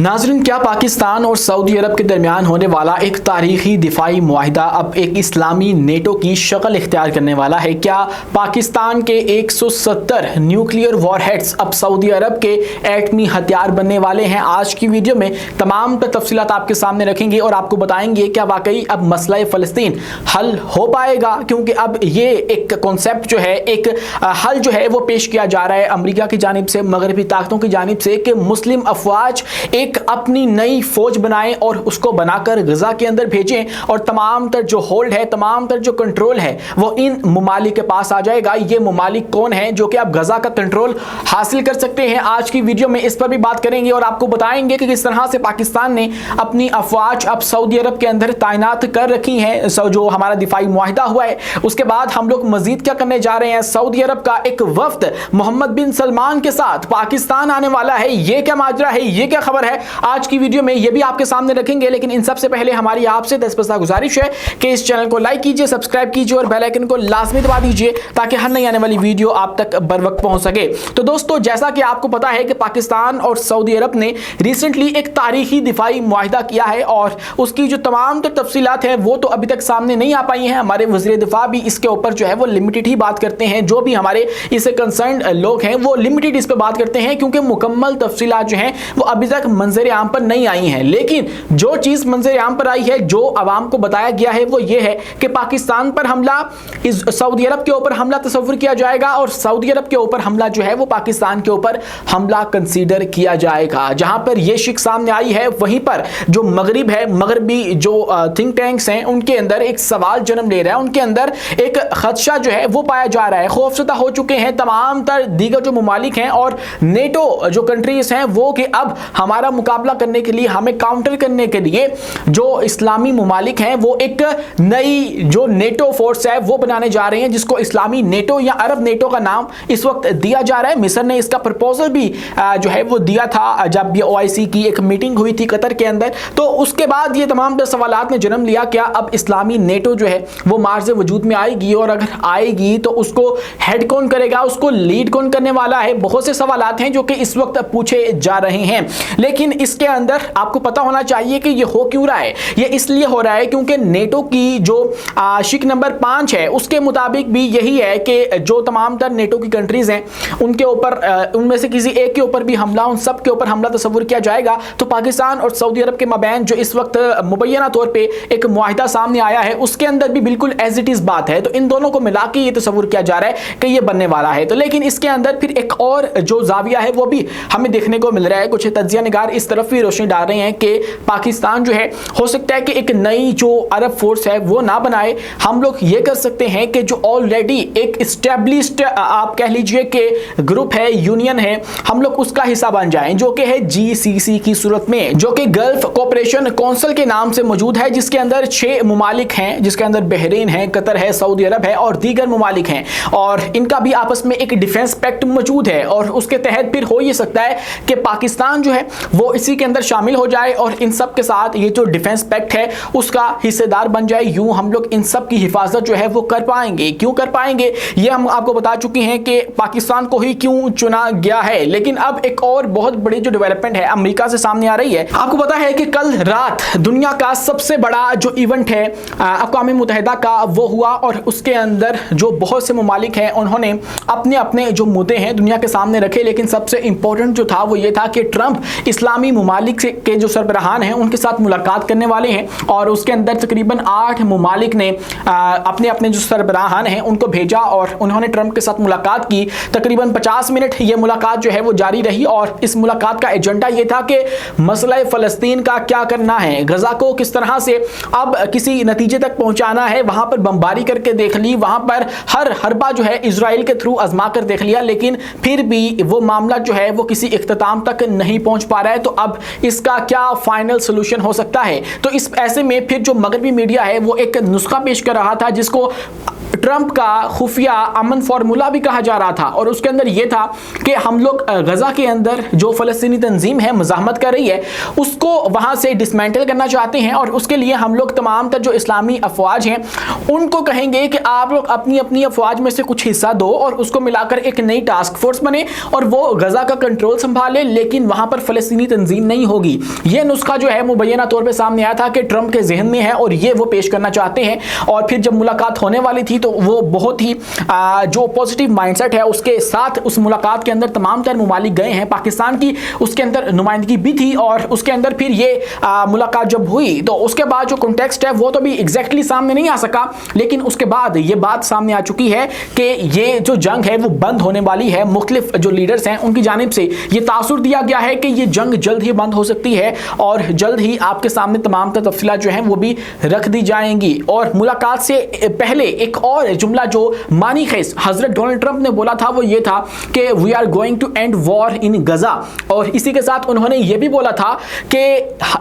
नाज़रीन, क्या पाकिस्तान और सऊदी अरब के दरमियान होने वाला एक तारीखी दिफाई मुआहिदा अब एक इस्लामी नेटो की शक्ल इख्तियार करने वाला है? क्या पाकिस्तान के 170 न्यूक्लियर वॉरहेड्स अब सऊदी अरब के एटमी हथियार बनने वाले हैं? आज की वीडियो में तमाम तफसीलात आपके सामने रखेंगे और आपको बताएंगे क्या वाकई अब मसला फ़लस्तीन हल हो पाएगा, क्योंकि अब ये एक कॉन्सेप्ट जो है, एक हल जो है वो पेश किया जा रहा है अमेरिका की जानिब से, मगरबी ताकतों की जानिब से, कि मुस्लिम अफवाज एक अपनी नई फौज बनाएं और उसको बनाकर गजा के अंदर भेजें और तमाम तर जो होल्ड है, तमाम तर जो कंट्रोल है वो इन ममालिक के पास आ जाएगा। ये ममालिक कौन है जो कि अब गजा का कंट्रोल हासिल कर सकते हैं? आज की वीडियो में इस पर भी बात करेंगे और आपको बताएंगे कि किस तरह से पाकिस्तान ने अपनी अफवाज अब सऊदी अरब के अंदर तैनात कर रखी हैं। जो हमारा दिफाई मुआहिदा हुआ है उसके बाद हम लोग मजीद क्या करने जा रहे हैं। सऊदी अरब का एक वफ्द मोहम्मद बिन सलमान के साथ पाकिस्तान आने वाला है। ये क्या माजरा है, ये क्या खबर है, आज की वीडियो में ये भी आपके सामने रखेंगे। लेकिन इन सबसे पहले हमारी आपसे 10 गुजारिश है कि इस चैनल को लाइक कीजिए, सब्सक्राइब कीजिए और बेल आइकन को लाजमी दबा दीजिए ताकि हर नई आने वाली वीडियो आप तक बर वक्त पहुंच सके। तो दोस्तों, जैसा कि आपको पता है कि पाकिस्तान और सऊदी अरब ने रिसेंटली एक तारीखी दिफाई मुआहिदा किया है और उसकी जो तमाम तफसीलात हैं वो तो अभी तक सामने नहीं आ पाई हैं। हमारे वज़ीर दिफा भी इसके ऊपर जो है वो लिमिटेड ही बात करते हैं। जो भी हमारे इससे कंसर्न लोग हैं वो लिमिटेड इस पर बात करते हैं, क्योंकि मुकम्मल तफसीलात जो हैं वो अभी तक मंजर आम पर नहीं आई हैं। लेकिन जो चीज़ मंजर आम पर आई है, जो आवाम को बताया गया है, वो ये है कि पाकिस्तान पर हमला सऊदी अरब के ऊपर हमला तस्वुर किया जाएगा और सऊदी अरब के ऊपर हमला जो है वो पाकिस्तान के ऊपर हमला कंसीडर किया जाएगा। जहां पर यह शिक सामने आई है, वहीं पर जो मगरिब है, मगरबी जो थिंक टैंक्स हैं, उनके अंदर एक सवाल जन्म ले रहा है। उनके अंदर एक खदशा जो है वो पाया जा रहा है। खौफजदा हो चुके हैं तमाम तर दीगर जो ममालिक हैं और नेटो जो कंट्रीज हैं वो, कि अब हमारा मुकाबला करने के लिए, हमें काउंटर करने के लिए जो इस्लामी ममालिक हैं वो एक नई जो नेटो फोर्स है वो बनाने जा रहे हैं, जिसको इस्लामी नेटो या अरब नेटो का नाम इस वक्त दिया जा रहा है। मिस्र ने इसका प्रपोजल भी जो है वो दिया था जब ये OIC की एक मीटिंग हुई थी कतर के अंदर। तो उसके बाद ये तमाम सवालात ने जन्म लिया, क्या अब इस्लामी नेटो जो है वो मार्ज़ वजूद में आएगी, और अगर आएगी तो उसको हेड कौन करेगा, उसको लीड कौन करने वाला है? बहुत से सवालात हैं जो कि इस वक्त पूछे जा रहे हैं। लेकिन इसके अंदर आपको पता होना चाहिए कि ये हो क्यों रहा है। ये इसलिए हो रहा है क्योंकि नेटो की जो शिक नंबर 5 है उसके मुताबिक भी यही है कि जो तमाम तर नेटो की कंट्रीज हैं उनके ऊपर, उनमें से किसी एक के ऊपर भी हमला, उन सब के ऊपर हमला तस्वुर किया जाएगा। तो पाकिस्तान और सऊदी अरब के मबैन जो इस वक्त मुबैना तौर पे एक मुआहिदा सामने आया है उसके अंदर भी बिल्कुल एज इट इज बात है। तो इन दोनों को मिला के ये तस्वुर किया जा रहा है कि ये बनने वाला है। तो लेकिन इसके अंदर फिर एक और जो जाविया है वो भी हमें देखने को मिल रहा है। कुछ तज्जिया निगार इस तरफ भी रोशनी डाल रहे हैं कि पाकिस्तान जो है हो सकता है कि एक नई जो अरब फोर्स है वो ना बनाए। हम लोग ये कर सकते हैं कि जो ऑलरेडी एक एस्टेब्लिश्ड आप कह लीजिए कि ग्रुप है, यूनियन है, हम लोग उसका हिस्सा बन जाएं, जो कि है GCC की सूरत में, जो कि गल्फ कोऑपरेशन काउंसिल के नाम से मौजूद है, जिसके अंदर 6 ममालिक हैं, जिसके अंदर बहरीन है, कतर है, सऊदी अरब है और दीगर ममालिक हैं। और इनका भी आपस में एक डिफेंस पैक्ट मौजूद है और उसके तहत फिर हो ये सकता है कि पाकिस्तान जो है वो इसी के अंदर शामिल हो जाए और इन सब के साथ ये जो डिफेंस पैक्ट है उसका हिस्सेदार बन जाए। यूं हम लोग इन सब की हिफाजत जो है वो कर पाएंगे। क्यों कर पाएंगे ये हम आपको बता चुके हैं कि पाकिस्तान को ही क्यों चुना गया है। लेकिन अब एक और बहुत बड़ी जो डेवलपमेंट है अमेरिका से सामने आ रही है। आपको पता है कि कल रात दुनिया का सबसे बड़ा जो इवेंट है अक़वाम मुत्तहिदा का वो हुआ और उसके अंदर जो बहुत से ममालिक हैं उन्होंने अपने अपने जो मुद्दे हैं दुनिया के सामने रखे। लेकिन सबसे इंपॉर्टेंट जो था वो ये था कि ट्रंप इस्लामी ममालिक के जो सरबराहान हैं उनके साथ मुलाकात करने वाले हैं और उसके अंदर तकरीबन 8 ममालिक ने अपने अपने जो सरबराहान हैं उनको भेजा और उन्होंने ट्रंप के साथ मुलाकात की। तकरीबन 50 मिनट ये मुलाकात जो है वो जारी रही और इस मुलाकात का एजेंडा ये था कि मसला फ़लस्तीन का क्या करना है, गजा को किस तरह से अब किसी नतीजे तक पहुंचाना है। वहां पर बमबारी करके देख ली, वहां पर हर हरबा जो है इजराइल के थ्रू आजमा कर देख लिया, लेकिन फिर भी वो मामला जो है वो किसी इख्तिताम तक नहीं पहुंच पा रहा है। तो अब इसका क्या फाइनल सोल्यूशन हो सकता है? तो इस ऐसे में फिर जो मगरबी मीडिया है वो एक नुस्खा पेश कर रहा था जिसको ट्रंप का खुफिया अमन फार्मूला भी कहा जा रहा था, और उसके अंदर यह था कि हम लोग गजा के अंदर जो फलस्तीनी तंजीम है मज़ाहमत कर रही है उसको वहां से डिसमेंटल करना चाहते हैं, और उसके लिए हम लोग तमाम तर जो इस्लामी अफवाज हैं उनको कहेंगे कि आप लोग अपनी अपनी अफवाज में से कुछ हिस्सा दो और उसको मिलाकर एक नई टास्क फोर्स बने और वो गजा का कंट्रोल संभाले, लेकिन वहां पर फलस्तीनी तंजीम नहीं होगी। यह नुस्खा जो है मुबैना तौर पर सामने आया था कि ट्रंप के जहन में है और ये वो पेश करना चाहते हैं। और फिर जब मुलाकात होने वाली थी तो वो बहुत ही जो पॉजिटिव माइंडसेट है उसके साथ उस मुलाकात के अंदर तमाम तर मुमालिक गए हैं, पाकिस्तान की उसके अंदर नुमाइंदगी भी थी, और उसके अंदर फिर ये मुलाकात जब हुई तो उसके बाद जो कॉन्टेक्स्ट है वो तो भी एग्जैक्टली सामने नहीं आ सका, लेकिन उसके बाद ये बात सामने आ चुकी है कि ये जो जंग है वो बंद होने वाली है। मुख्तलिफ जो लीडर्स हैं उनकी जानिब से ये तासुर दिया गया है कि ये जंग जल्द ही बंद हो सकती है और जल्द ही आपके सामने तमाम तफसीलात जो हैं वो भी रख दी जाएंगी। और मुलाकात से पहले एक और जुमला जो मानी खेस हजरत डोनाल्ड ट्रंप ने बोला था वो ये था कि we are going to end war in Gaza, और इसी के साथ उन्होंने ये भी बोला था कि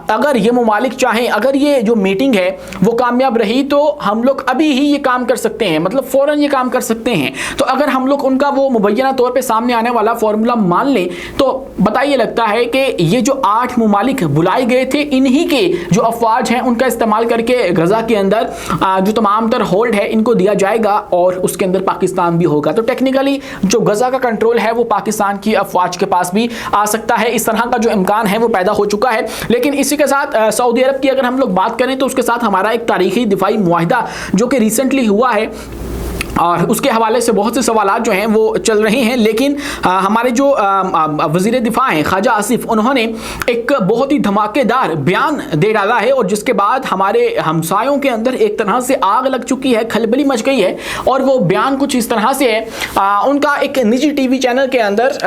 अगर ये मुमालिक चाहें, अगर ये जो मीटिंग है वो कामयाब रही तो हम लोग अभी ही ये काम कर सकते हैं, मतलब फौरन ये काम कर सकते हैं। तो अगर हम लोग उनका वो मुबैना तौर पे सामने आने वाला फॉर्मूला मान लें तो बताइए लगता है कि ये जो 8 मुमालिक बुलाए गए थे इन्हीं के जो अफवाज हैं उनका इस्तेमाल करके गजा के अंदर जो तमाम तर होल्ड है इनको दिया जाएगा और उसके अंदर पाकिस्तान भी होगा। तो टेक्निकली जो गजा का कंट्रोल है वो पाकिस्तान की अफवाज के पास भी आ सकता है, इस तरह का जो इम्कान है वो पैदा हो चुका है। लेकिन इसी के साथ सऊदी अरब की अगर हम लोग बात करें तो उसके साथ हमारा एक तारीखी दिफाई मुआहिदा जो कि रिसेंटली हुआ है और उसके हवाले से बहुत से सवालात जो हैं वो चल रहे हैं, लेकिन हमारे जो वज़ीर दिफा हैं ख्वाजा आसिफ, उन्होंने एक बहुत ही धमाकेदार बयान दे डाला है और जिसके बाद हमारे हमसायों के अंदर एक तरह से आग लग चुकी है, खलबली मच गई है। और वो बयान कुछ इस तरह से है, उनका एक निजी टीवी चैनल के अंदर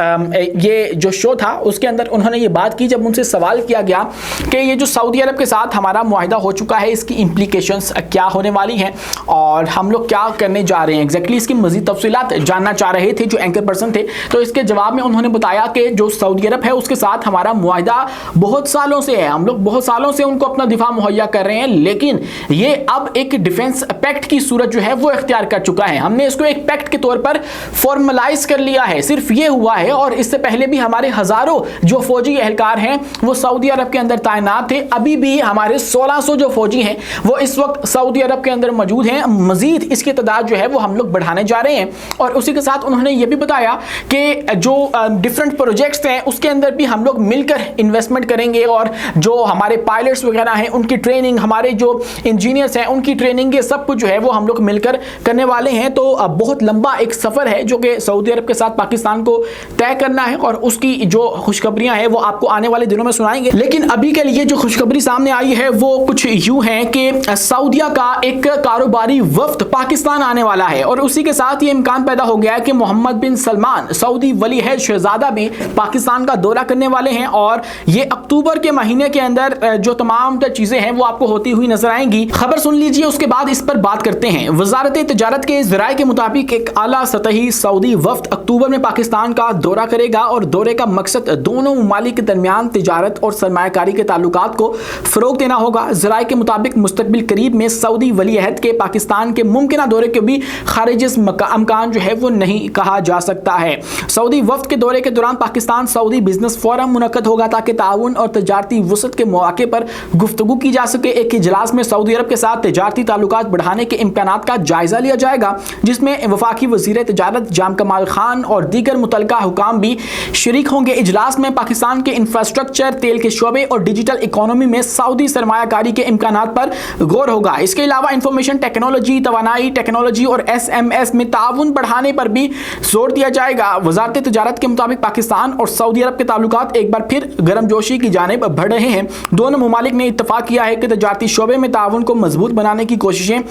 ये जो शो था उसके अंदर उन्होंने ये बात की जब उनसे सवाल किया गया कि ये जो सऊदी अरब के साथ हमारा मुआहिदा हो चुका है इसकी इम्प्लीकेशंस क्या होने वाली हैं और हम लोग क्या करने जा रहे हैं एग्जैक्टली इसकी मजीद तफसीलात जानना चाह रहे थे जो एंकर पर्सन थे। तो इसके जवाब में उन्होंने बताया कि जो सऊदी अरब है उसके साथ हमारा मुआहिदा बहुत सालों से है, हम लोग बहुत सालों से उनको अपना दिफा मुहैया कर रहे हैं, लेकिन ये अब एक डिफेंस पैक्ट की सूरत जो है वो इख्तियार कर चुका है। हमने इसको एक पैक्ट के तौर पर फॉर्मलाइज कर लिया है, सिर्फ ये हुआ है। और इससे पहले भी हमारे हजारों जो फौजी एहलकार हैं वो सऊदी अरब के अंदर तैनात थे, अभी भी हमारे 1600 जो फौजी हैं वो इस वक्त सऊदी अरब के अंदर मौजूद हैं। मजीद इसकी तादाद जो है वो हम लोग बढ़ाने जा रहे हैं। और उसी के साथ उन्होंने ये भी बताया कि जो डिफरेंट प्रोजेक्ट्स हैं उसके अंदर भी हम लोग मिलकर इन्वेस्टमेंट करेंगे और जो हमारे पायलट्स वगैरह हैं उनकी ट्रेनिंग, हमारे जो इंजीनियर्स हैं उनकी ट्रेनिंग, ये सब कुछ जो है वो हम लोग मिलकर करने वाले हैं। तो बहुत लंबा एक सफर है जो कि सऊदी अरब के साथ पाकिस्तान को तय करना है और उसकी जो खुशखबरियां हैं वो आपको आने वाले दिनों में सुनाएंगे। लेकिन अभी के लिए जो खुशखबरी सामने आई है वो कुछ यूं है कि सऊदीया का एक कारोबारी वफ्द पाकिस्तान आने वाला है और उसी के साथ ये इम्कान पैदा हो गया है कि मोहम्मद बिन सलमान सऊदी वली अहद शहजादा भी पाकिस्तान का दौरा करने वाले हैं और ये अक्टूबर के महीने के अंदर जो तमाम चीजें हैं वो आपको होती हुई नजर आएंगी। खबर सुन लीजिए, उसके बाद इस पर बात करते हैं। वजारत तिजारत के ज़राए के मुताबिक एक आला सतही सऊदी वफ्द अक्टूबर में पाकिस्तान का दौरा करेगा और दौरे का मकसद दोनों ममालिक के दरमियान तिजारत और सरमायाकारी के ताल्लुकात को फरोग देना होगा। ज़राए के मुताबिक मुस्तकबिल करीब में सऊदी वली अहद के पाकिस्तान के मुमकिन दौरे के भी खारिज अमकान जो है वो नहीं कहा जा सकता है। सऊदी वफ्द के दौरे के दौरान पाकिस्तान सऊदी बिजनेस फोरम मुनक्कद होगा ताकि ताउन और तजारती वसत के मौके पर गुफ्तगू की जा सके। एक इजलास में सऊदी अरब के साथ तजारती ताल्लुकात बढ़ाने के इम्कानात का जायजा लिया जाएगा जिसमें वफाकी वजीर तजारत जाम कमाल खान और दीगर मुतलका हुकाम भी शरीक होंगे। इजलास में पाकिस्तान के इंफ्रास्ट्रक्चर, तेल के शोबे और डिजिटल इकोनॉमी में सऊदी सरमायाकारी के इम्कानात पर गौर होगा। इसके अलावा इंफॉर्मेशन टेक्नोलॉजी, तवानाई टेक्नोलॉजी और SMS में ताउन बढ़ाने पर भी जोर दिया जाएगा। वजारत तिजारत के मुताबिक पाकिस्तान और सऊदी अरब के ताल्लुकात एक बार फिर गर्मजोशी की जानिब बढ़ रहे हैं। दोनों मुमालिक ने इत्तफाक किया है कि तजारती शोबे में ताउन को मजबूत बनाने की कोशिशें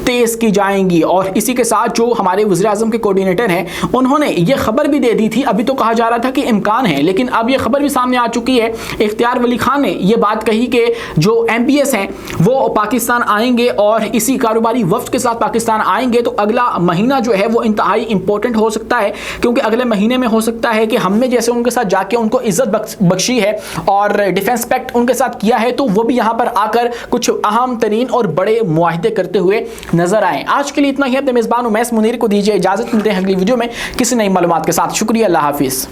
तेज की जाएंगी। और इसी के साथ जो हमारे वज़ीर आज़म के कोऑर्डिनेटर हैं उन्होंने ये खबर भी दे दी थी, अभी तो कहा जा रहा था कि इम्कान है, लेकिन अब ये खबर भी सामने आ चुकी है। इख्तियार वली खान ने यह बात कही कि जो MPS हैं वो पाकिस्तान आएंगे और इसी कारोबारी वफ्द के साथ पाकिस्तान आएंगे तो اگلا مہینہ جو ہے وہ انتہائی امپورٹنٹ ہو سکتا ہے، کیونکہ اگلے مہینے میں ہو سکتا ہے کہ ہم نے جیسے ان کے ساتھ جا کے ان کو عزت بخشی ہے اور ڈیفنس پیکٹ ان کے ساتھ کیا ہے، تو وہ بھی یہاں پر آ کر کچھ اہم ترین اور بڑے معاہدے کرتے ہوئے نظر آئیں۔ آج کے لیے اتنا ہی، اپنے میزبان امیس منیر کو دیجیے اجازت، ملتے ہیں اگلی ویڈیو میں کسی نئی معلومات کے ساتھ۔ شکریہ، اللہ حافظ۔